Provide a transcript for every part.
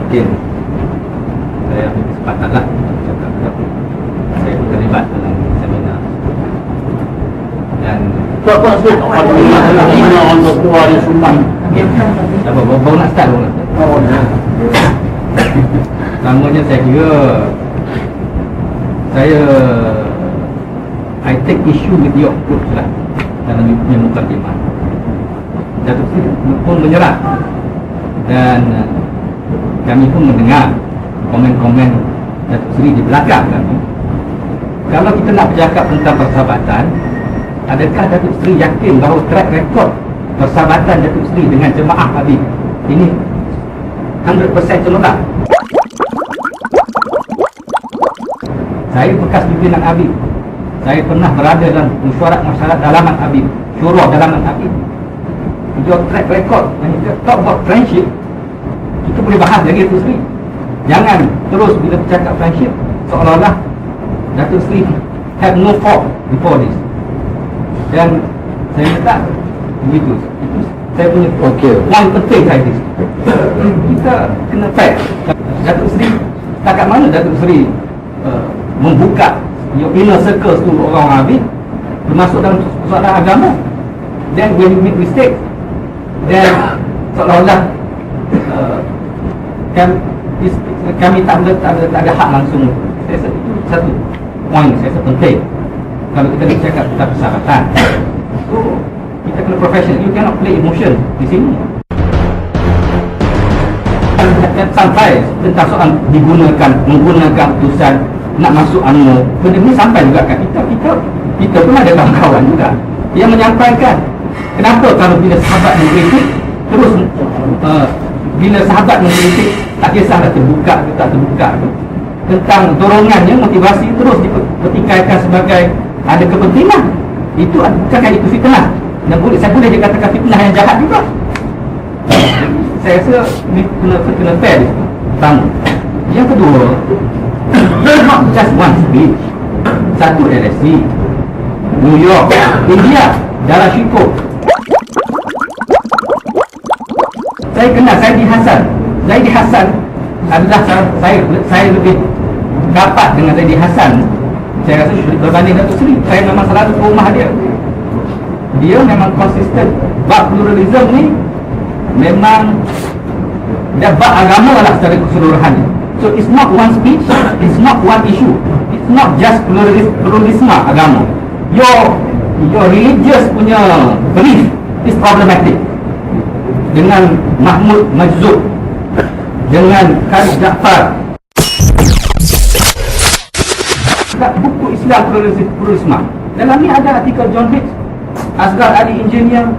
mungkin saya ambil kesempatan lah cakap saya terlibat dalam seminar dan baru nak start. Namanya saya kira I take issue with your approach lah dalam punya mukadimah. Datuk Seri pun menyerah dan kami pun mendengar komen-komen Datuk Seri di belakang kami. Kalau kita nak bercakap tentang persahabatan, adakah Datuk Seri yakin bahawa track record persahabatan Datuk Seri dengan jemaah Habib ini 100% cemerlang? Saya bekas pimpinan Habib. Saya pernah berada dalam mesyuarat masyarakat dalaman Habib, syurah dalaman Habib. Your track record, when you talk about friendship, kita boleh bahas lagi Datuk Seri. Jangan terus bila bercakap friendship seolah-olah Datuk Seri have no fault before this. Dan saya minta begitu. Itu saya punya point penting saya this. Kita kena fair. Datuk Seri, setakat mana Datuk Seri membuka your inner circle tu orang Habib, termasuk dalam soalan agama. Then when you make mistake, then seolah-olah kami tak ada hak langsung. Saya rasa itu satu point saya rasa penting kalau kita nak cakap tentang persahabatan. So kita kena professional. You cannot play emotion di sini. Sampai tentang soal menggunakan putusan nak masuk UMNO, benda ni sampai juga kat kita pun ada kawan-kawan juga yang menyampaikan kenapa kalau bila sahabat mengkritik terus bila sahabat mengkritik tak kisah terbuka ke tak terbuka ke, tentang dorongannya motivasi terus dipertikaikan sebagai ada kepentingan. Itu bukankah itu fitnah? Dan saya boleh dikatakan fitnah yang jahat juga. Saya rasa ni kena fair di situ. Pertama. Yang kedua, not just one speech. Satu LSE, New York, India, Darah Shikoh. Saya kenal Saidi Hassan adalah saya lebih dapat dengan Saidi Hassan. Saya rasa berbanding Datuk Seri. Saya memang selalu ke rumah dia. Dia memang konsisten. Bab pluralism ni memang dia bab agama lah secara keseluruhan. So it's not one speech, it's not one issue, it's not just pluralisme agama. Your religious punya belief is problematic. Dengan Mahmud Majzub, dengan Khalid Jaafar, buku Islam pluralisme. Dalam ni ada artikel John Hicks, Asghar Ali Engineer,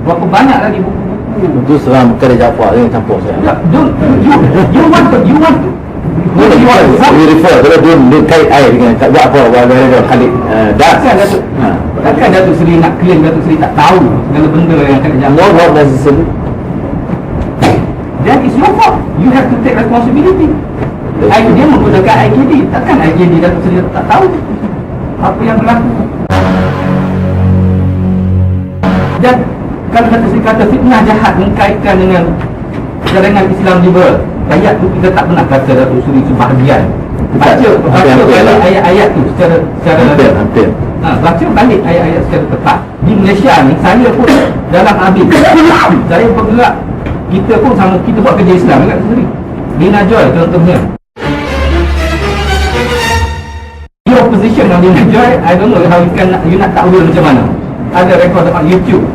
berapa banyak lagi buku-buku. Itu seram Khalid Jaafar yang campur saya. You want to we refer kalau dia kait air dengan tak buat apa Khalid takkan Datuk Seri nak claim Datuk Seri tak tahu segala benda yang Khalid Jaafar. No, not necessary. Then it's your fault. You have to take responsibility. Dia menggunakan IKD. Takkan IKD Datuk Seri tak tahu apa yang berlaku. Dan kalau Datuk Seri kata fitnah jahat mengkaitkan dengan jaringan Islam liberal, ayat tu kita tak pernah kata Datuk Seri sebahagian. Baca balik ayat-ayat tu secara hampir. Baca balik ayat-ayat secara tepat. Di Malaysia ni saya pun dalam Habib saya bergerak, kita pun sama, kita buat kerja Islam dekat sendiri. Lina Joy contohnya. Your position on Lina Joy, I don't know how you nak tahu macam mana. Ada rekod on YouTube.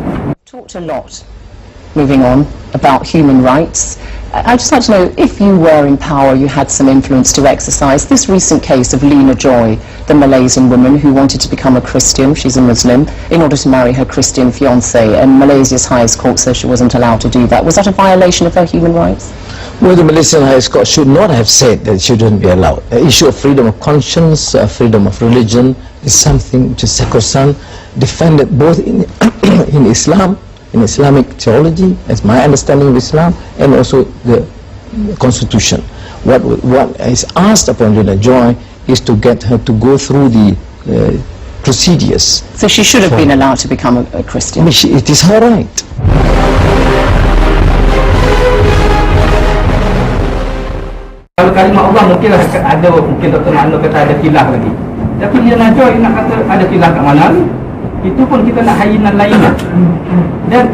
Talked a lot, moving on, about human rights. I'd just like to know, if you were in power, you had some influence to exercise, this recent case of Lina Joy, the Malaysian woman who wanted to become a Christian, she's a Muslim, in order to marry her Christian fiancé, and Malaysia's highest court says she wasn't allowed to do that. Was that a violation of her human rights? Well, the Malaysian highest court should not have said that it shouldn't be allowed. The issue of freedom of conscience, freedom of religion is something which is sacrosanct, defended both in Islam, in Islamic theology, as my understanding of Islam, and also the Constitution. What is asked upon Lina Joy is to get her to go through the procedures. So she should have been allowed to become a Christian? I mean, it is her right. kalimah Allah mungkin ada, mungkin Dr. Ma'ano kata ada khilaf lagi. Tapi Lina Joy nak kata ada khilaf kat mana ni? Itu pun kita nak hayinan lainnya. Dan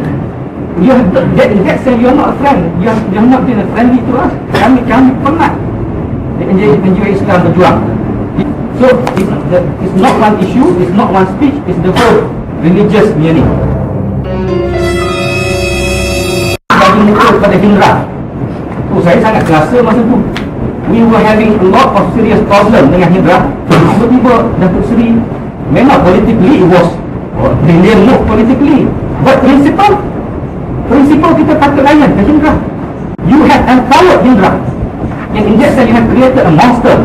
you have that say you are not a friend. You are not been a friendly to us. Kami penat NGO Islam berjuang. So it's not one issue, it's not one speech, it's the whole religious ni. Bagi muka kepada Hindra. Saya sangat terasa masa tu we were having a lot of serious problem dengan Hindra. Tiba-tiba Datuk Seri, memang politically it was brilliant move politically, but principle kita patut layan ke Hindra. You have empowered Hindra, and in that sense you have created a monster.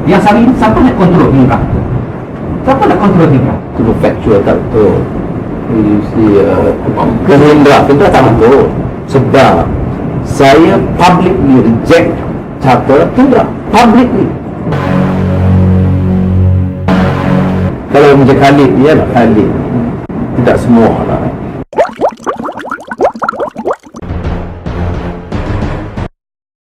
Yang hari ini siapa nak kontrol Hindra? Siapa nak kontrol Hindra? Itu factual tak betul. You see, Hindra tak betul. Sebab saya publicly reject charter Hindra. Publicly. Kalau macam Khalid, ya lah Khalid. Tidak semua lah.